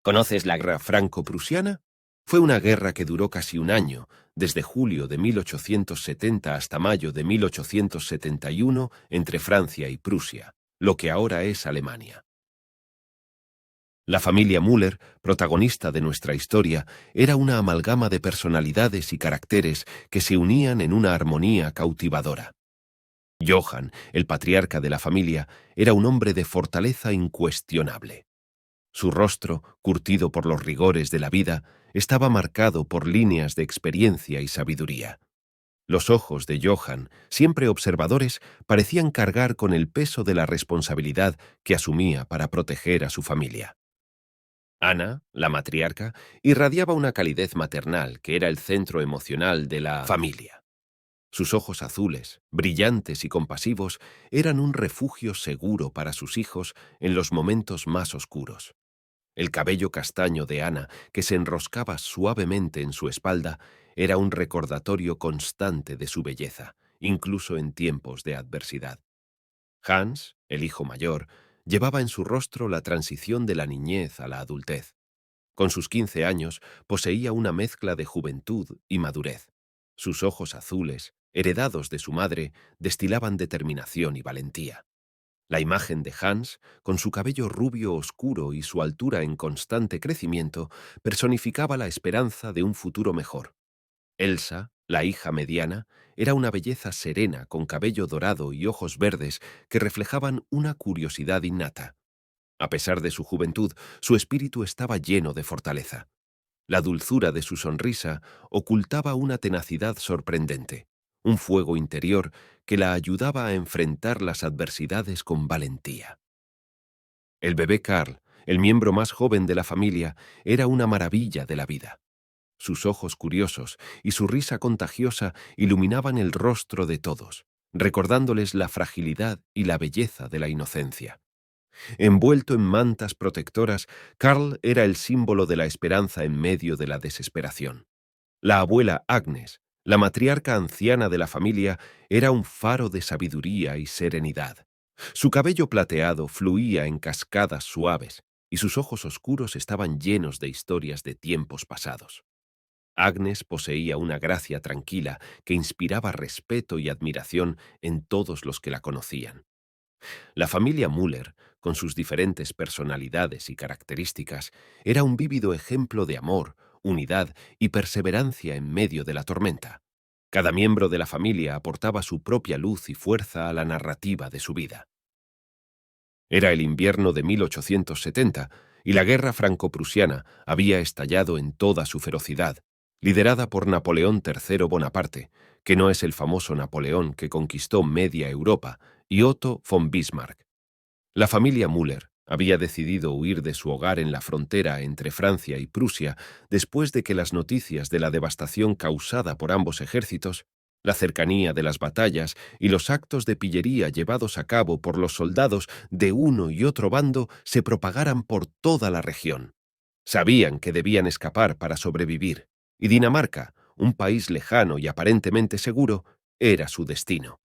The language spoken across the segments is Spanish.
¿Conoces la guerra franco-prusiana? Fue una guerra que duró casi un año, desde julio de 1870 hasta mayo de 1871, entre Francia y Prusia, lo que ahora es Alemania. La familia Müller, protagonista de nuestra historia, era una amalgama de personalidades y caracteres que se unían en una armonía cautivadora. Johann, el patriarca de la familia, era un hombre de fortaleza incuestionable. Su rostro, curtido por los rigores de la vida, estaba marcado por líneas de experiencia y sabiduría. Los ojos de Johann, siempre observadores, parecían cargar con el peso de la responsabilidad que asumía para proteger a su familia. Ana, la matriarca, irradiaba una calidez maternal que era el centro emocional de la familia. Sus ojos azules, brillantes y compasivos, eran un refugio seguro para sus hijos en los momentos más oscuros. El cabello castaño de Ana, que se enroscaba suavemente en su espalda, era un recordatorio constante de su belleza, incluso en tiempos de adversidad. Hans, el hijo mayor, llevaba en su rostro la transición de la niñez a la adultez. Con sus 15 años, poseía una mezcla de juventud y madurez. Sus ojos azules, heredados de su madre, destilaban determinación y valentía. La imagen de Hans, con su cabello rubio oscuro y su altura en constante crecimiento, personificaba la esperanza de un futuro mejor. Elsa, la hija mediana, era una belleza serena con cabello dorado y ojos verdes que reflejaban una curiosidad innata. A pesar de su juventud, su espíritu estaba lleno de fortaleza. La dulzura de su sonrisa ocultaba una tenacidad sorprendente, un fuego interior que la ayudaba a enfrentar las adversidades con valentía. El bebé Karl, el miembro más joven de la familia, era una maravilla de la vida. Sus ojos curiosos y su risa contagiosa iluminaban el rostro de todos, recordándoles la fragilidad y la belleza de la inocencia. Envuelto en mantas protectoras, Karl era el símbolo de la esperanza en medio de la desesperación. La abuela Agnes, la matriarca anciana de la familia, era un faro de sabiduría y serenidad. Su cabello plateado fluía en cascadas suaves, y sus ojos oscuros estaban llenos de historias de tiempos pasados. Agnes poseía una gracia tranquila que inspiraba respeto y admiración en todos los que la conocían. La familia Müller, con sus diferentes personalidades y características, era un vívido ejemplo de amor, unidad y perseverancia en medio de la tormenta. Cada miembro de la familia aportaba su propia luz y fuerza a la narrativa de su vida. Era el invierno de 1870 y la guerra franco-prusiana había estallado en toda su ferocidad, liderada por Napoleón III Bonaparte, que no es el famoso Napoleón que conquistó media Europa, y Otto von Bismarck. La familia Müller había decidido huir de su hogar en la frontera entre Francia y Prusia después de que las noticias de la devastación causada por ambos ejércitos, la cercanía de las batallas y los actos de pillería llevados a cabo por los soldados de uno y otro bando se propagaran por toda la región. Sabían que debían escapar para sobrevivir, y Dinamarca, un país lejano y aparentemente seguro, era su destino.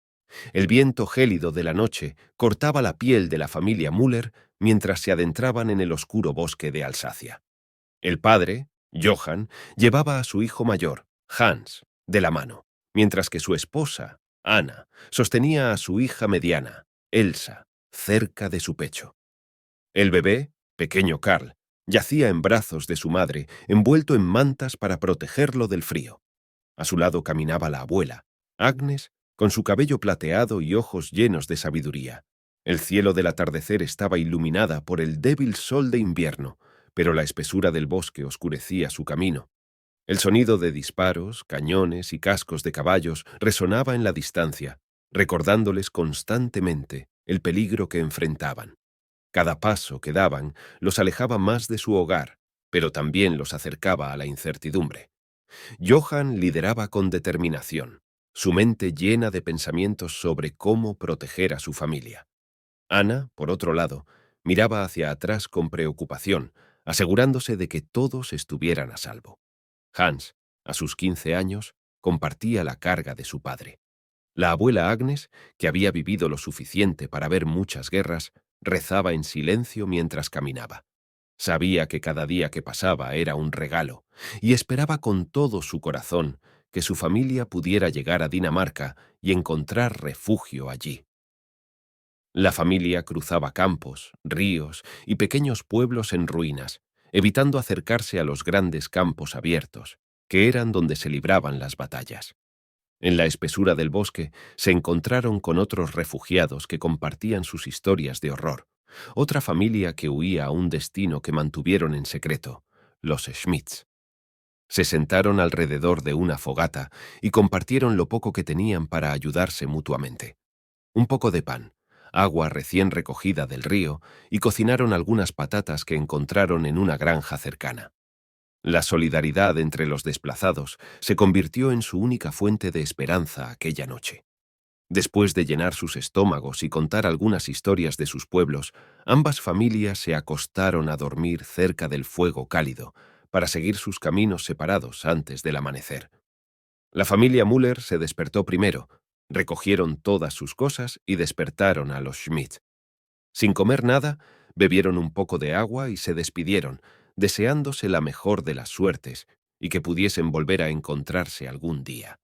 El viento gélido de la noche cortaba la piel de la familia Müller mientras se adentraban en el oscuro bosque de Alsacia. El padre, Johann, llevaba a su hijo mayor, Hans, de la mano, mientras que su esposa, Anna, sostenía a su hija mediana, Elsa, cerca de su pecho. El bebé, pequeño Karl, yacía en brazos de su madre, envuelto en mantas para protegerlo del frío. A su lado caminaba la abuela, Agnes, con su cabello plateado y ojos llenos de sabiduría. El cielo del atardecer estaba iluminada por el débil sol de invierno, pero la espesura del bosque oscurecía su camino. El sonido de disparos, cañones y cascos de caballos resonaba en la distancia, recordándoles constantemente el peligro que enfrentaban. Cada paso que daban los alejaba más de su hogar, pero también los acercaba a la incertidumbre. Johann lideraba con determinación, su mente llena de pensamientos sobre cómo proteger a su familia. Ana, por otro lado, miraba hacia atrás con preocupación, asegurándose de que todos estuvieran a salvo. Hans, a sus 15 años, compartía la carga de su padre. La abuela Agnes, que había vivido lo suficiente para ver muchas guerras, rezaba en silencio mientras caminaba. Sabía que cada día que pasaba era un regalo, y esperaba con todo su corazón que su familia pudiera llegar a Dinamarca y encontrar refugio allí. La familia cruzaba campos, ríos y pequeños pueblos en ruinas, evitando acercarse a los grandes campos abiertos, que eran donde se libraban las batallas. En la espesura del bosque se encontraron con otros refugiados que compartían sus historias de horror, otra familia que huía a un destino que mantuvieron en secreto, los Schmitz. Se sentaron alrededor de una fogata y compartieron lo poco que tenían para ayudarse mutuamente. Un poco de pan, agua recién recogida del río y cocinaron algunas patatas que encontraron en una granja cercana. La solidaridad entre los desplazados se convirtió en su única fuente de esperanza aquella noche. Después de llenar sus estómagos y contar algunas historias de sus pueblos, ambas familias se acostaron a dormir cerca del fuego cálido para seguir sus caminos separados antes del amanecer. La familia Müller se despertó primero, recogieron todas sus cosas y despertaron a los Schmidt. Sin comer nada, bebieron un poco de agua y se despidieron, deseándose la mejor de las suertes y que pudiesen volver a encontrarse algún día.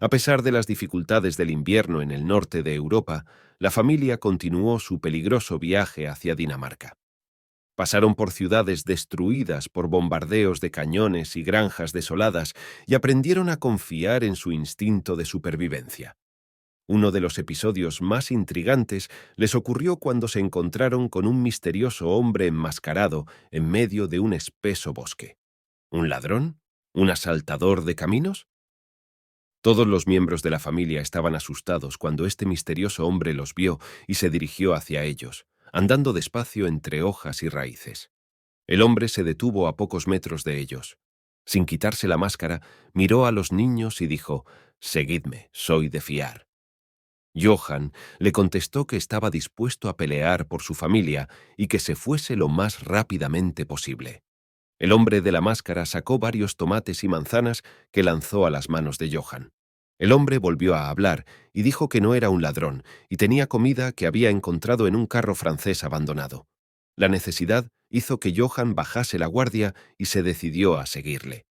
A pesar de las dificultades del invierno en el norte de Europa, la familia continuó su peligroso viaje hacia Dinamarca. Pasaron por ciudades destruidas por bombardeos de cañones y granjas desoladas y aprendieron a confiar en su instinto de supervivencia. Uno de los episodios más intrigantes les ocurrió cuando se encontraron con un misterioso hombre enmascarado en medio de un espeso bosque. ¿Un ladrón? ¿Un asaltador de caminos? Todos los miembros de la familia estaban asustados cuando este misterioso hombre los vio y se dirigió hacia ellos, andando despacio entre hojas y raíces. El hombre se detuvo a pocos metros de ellos. Sin quitarse la máscara, miró a los niños y dijo: «Seguidme, soy de fiar». Johann le contestó que estaba dispuesto a pelear por su familia y que se fuese lo más rápidamente posible. El hombre de la máscara sacó varios tomates y manzanas que lanzó a las manos de Johann. El hombre volvió a hablar y dijo que no era un ladrón y tenía comida que había encontrado en un carro francés abandonado. La necesidad hizo que Johann bajase la guardia y se decidió a seguirle.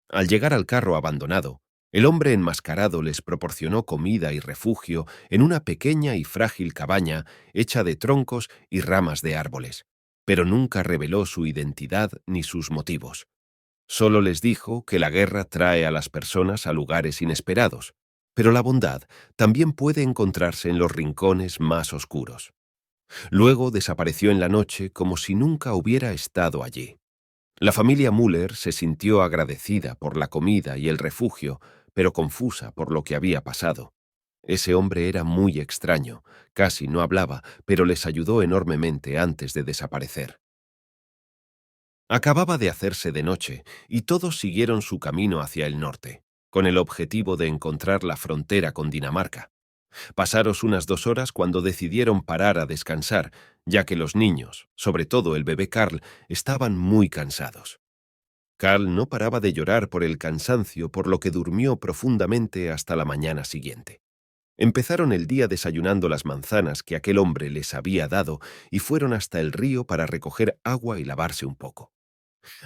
Al llegar al carro abandonado, el hombre enmascarado les proporcionó comida y refugio en una pequeña y frágil cabaña hecha de troncos y ramas de árboles, pero nunca reveló su identidad ni sus motivos. Solo les dijo que la guerra trae a las personas a lugares inesperados, pero la bondad también puede encontrarse en los rincones más oscuros. Luego desapareció en la noche como si nunca hubiera estado allí. La familia Müller se sintió agradecida por la comida y el refugio, pero confusa por lo que había pasado. Ese hombre era muy extraño, casi no hablaba, pero les ayudó enormemente antes de desaparecer. Acababa de hacerse de noche y todos siguieron su camino hacia el norte, con el objetivo de encontrar la frontera con Dinamarca. Pasaron unas 2 horas cuando decidieron parar a descansar, ya que los niños, sobre todo el bebé Karl, estaban muy cansados. Karl no paraba de llorar por el cansancio, por lo que durmió profundamente hasta la mañana siguiente. Empezaron el día desayunando las manzanas que aquel hombre les había dado y fueron hasta el río para recoger agua y lavarse un poco.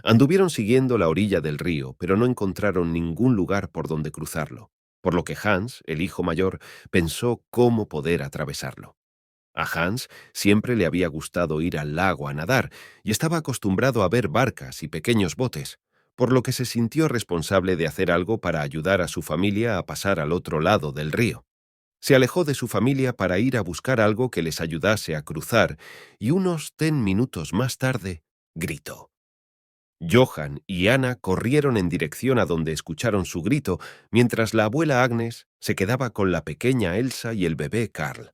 Anduvieron siguiendo la orilla del río, pero no encontraron ningún lugar por donde cruzarlo, por lo que Hans, el hijo mayor, pensó cómo poder atravesarlo. A Hans siempre le había gustado ir al lago a nadar y estaba acostumbrado a ver barcas y pequeños botes, por lo que se sintió responsable de hacer algo para ayudar a su familia a pasar al otro lado del río. Se alejó de su familia para ir a buscar algo que les ayudase a cruzar y unos 10 minutos más tarde gritó. Johann y Anna corrieron en dirección a donde escucharon su grito, mientras la abuela Agnes se quedaba con la pequeña Elsa y el bebé Karl.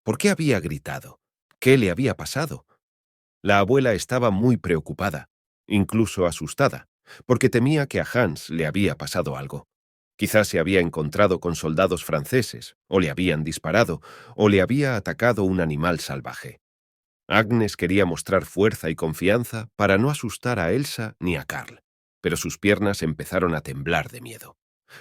¿Por qué había gritado? ¿Qué le había pasado? La abuela estaba muy preocupada, incluso asustada, porque temía que a Hans le había pasado algo. Quizás se había encontrado con soldados franceses, o le habían disparado, o le había atacado un animal salvaje. Agnes quería mostrar fuerza y confianza para no asustar a Elsa ni a Karl, pero sus piernas empezaron a temblar de miedo.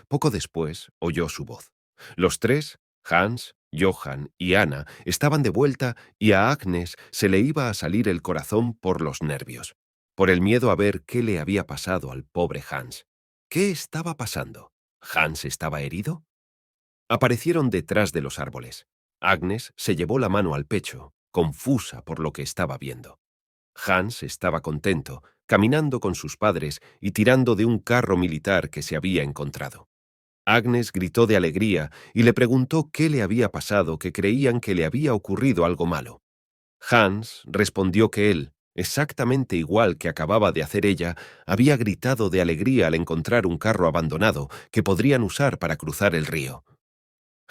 Poco después oyó su voz. Los tres, Hans, Johann y Anna estaban de vuelta y a Agnes se le iba a salir el corazón por los nervios, por el miedo a ver qué le había pasado al pobre Hans. ¿Qué estaba pasando? ¿Hans estaba herido? Aparecieron detrás de los árboles. Agnes se llevó la mano al pecho, confusa por lo que estaba viendo. Hans estaba contento, caminando con sus padres y tirando de un carro militar que se había encontrado. Agnes gritó de alegría y le preguntó qué le había pasado, que creían que le había ocurrido algo malo. Hans respondió que él, exactamente igual que acababa de hacer ella, había gritado de alegría al encontrar un carro abandonado que podrían usar para cruzar el río.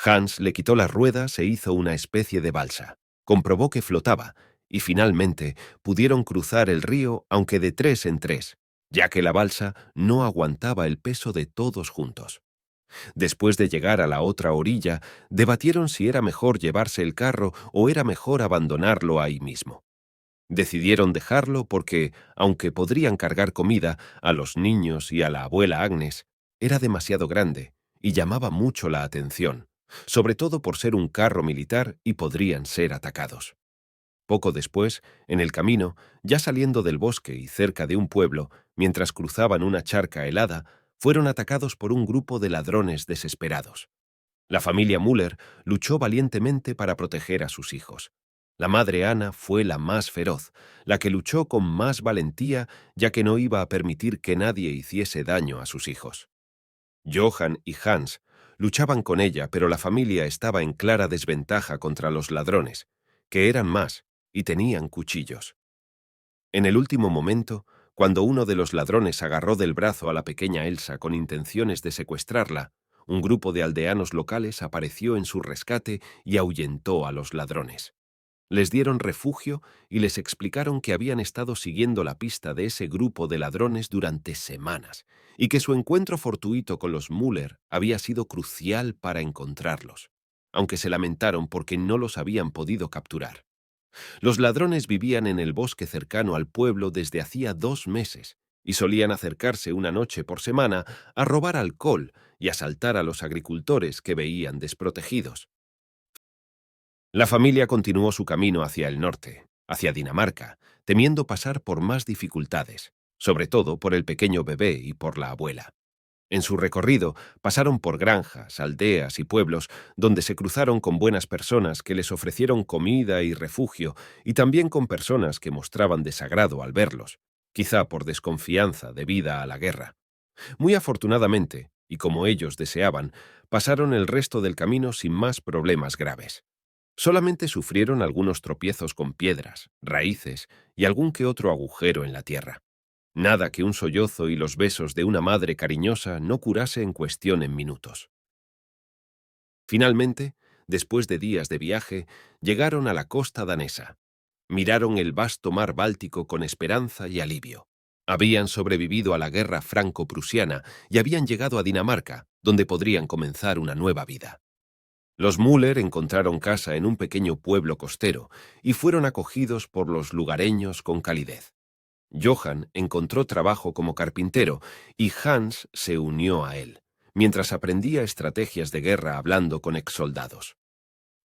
Hans le quitó las ruedas e hizo una especie de balsa. Comprobó que flotaba, y finalmente pudieron cruzar el río aunque de 3 en 3, ya que la balsa no aguantaba el peso de todos juntos. Después de llegar a la otra orilla, debatieron si era mejor llevarse el carro o era mejor abandonarlo ahí mismo. Decidieron dejarlo porque, aunque podrían cargar comida a los niños y a la abuela Agnes, era demasiado grande y llamaba mucho la atención, sobre todo por ser un carro militar y podrían ser atacados. Poco después, en el camino, ya saliendo del bosque y cerca de un pueblo, mientras cruzaban una charca helada, fueron atacados por un grupo de ladrones desesperados. La familia Müller luchó valientemente para proteger a sus hijos. La madre Ana fue la más feroz, la que luchó con más valentía, ya que no iba a permitir que nadie hiciese daño a sus hijos. Johann y Hans luchaban con ella, pero la familia estaba en clara desventaja contra los ladrones, que eran más y tenían cuchillos. En el último momento, cuando uno de los ladrones agarró del brazo a la pequeña Elsa con intenciones de secuestrarla, un grupo de aldeanos locales apareció en su rescate y ahuyentó a los ladrones. Les dieron refugio y les explicaron que habían estado siguiendo la pista de ese grupo de ladrones durante semanas y que su encuentro fortuito con los Müller había sido crucial para encontrarlos, aunque se lamentaron porque no los habían podido capturar. Los ladrones vivían en el bosque cercano al pueblo desde hacía 2 meses y solían acercarse una noche por semana a robar alcohol y asaltar a los agricultores que veían desprotegidos. La familia continuó su camino hacia el norte, hacia Dinamarca, temiendo pasar por más dificultades, sobre todo por el pequeño bebé y por la abuela. En su recorrido pasaron por granjas, aldeas y pueblos donde se cruzaron con buenas personas que les ofrecieron comida y refugio y también con personas que mostraban desagrado al verlos, quizá por desconfianza debida a la guerra. Muy afortunadamente, y como ellos deseaban, pasaron el resto del camino sin más problemas graves. Solamente sufrieron algunos tropiezos con piedras, raíces y algún que otro agujero en la tierra. Nada que un sollozo y los besos de una madre cariñosa no curase en cuestión en minutos. Finalmente, después de días de viaje, llegaron a la costa danesa. Miraron el vasto mar Báltico con esperanza y alivio. Habían sobrevivido a la guerra franco-prusiana y habían llegado a Dinamarca, donde podrían comenzar una nueva vida. Los Müller encontraron casa en un pequeño pueblo costero y fueron acogidos por los lugareños con calidez. Johann encontró trabajo como carpintero y Hans se unió a él, mientras aprendía estrategias de guerra hablando con exsoldados.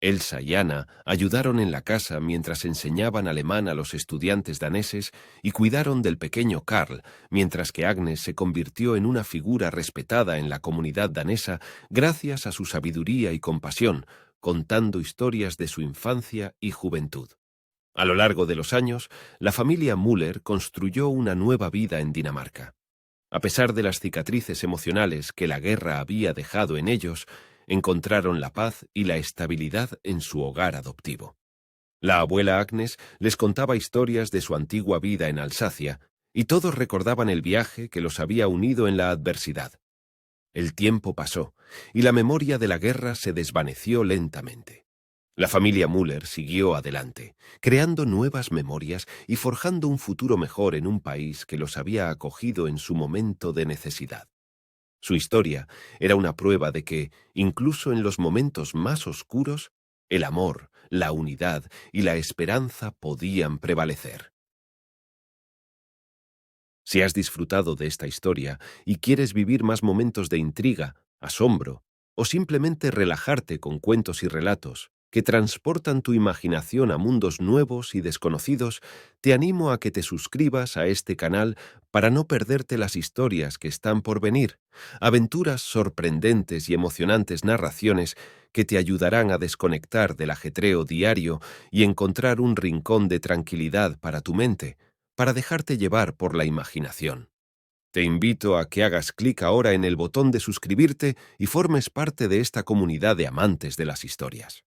Elsa y Anna ayudaron en la casa mientras enseñaban alemán a los estudiantes daneses y cuidaron del pequeño Karl, mientras que Agnes se convirtió en una figura respetada en la comunidad danesa gracias a su sabiduría y compasión, contando historias de su infancia y juventud. A lo largo de los años, la familia Müller construyó una nueva vida en Dinamarca. A pesar de las cicatrices emocionales que la guerra había dejado en ellos, encontraron la paz y la estabilidad en su hogar adoptivo. La abuela Agnes les contaba historias de su antigua vida en Alsacia, y todos recordaban el viaje que los había unido en la adversidad. El tiempo pasó, y la memoria de la guerra se desvaneció lentamente. La familia Müller siguió adelante, creando nuevas memorias y forjando un futuro mejor en un país que los había acogido en su momento de necesidad. Su historia era una prueba de que, incluso en los momentos más oscuros, el amor, la unidad y la esperanza podían prevalecer. Si has disfrutado de esta historia y quieres vivir más momentos de intriga, asombro o simplemente relajarte con cuentos y relatos que transportan tu imaginación a mundos nuevos y desconocidos, te animo a que te suscribas a este canal para no perderte las historias que están por venir, aventuras sorprendentes y emocionantes narraciones que te ayudarán a desconectar del ajetreo diario y encontrar un rincón de tranquilidad para tu mente, para dejarte llevar por la imaginación. Te invito a que hagas clic ahora en el botón de suscribirte y formes parte de esta comunidad de amantes de las historias.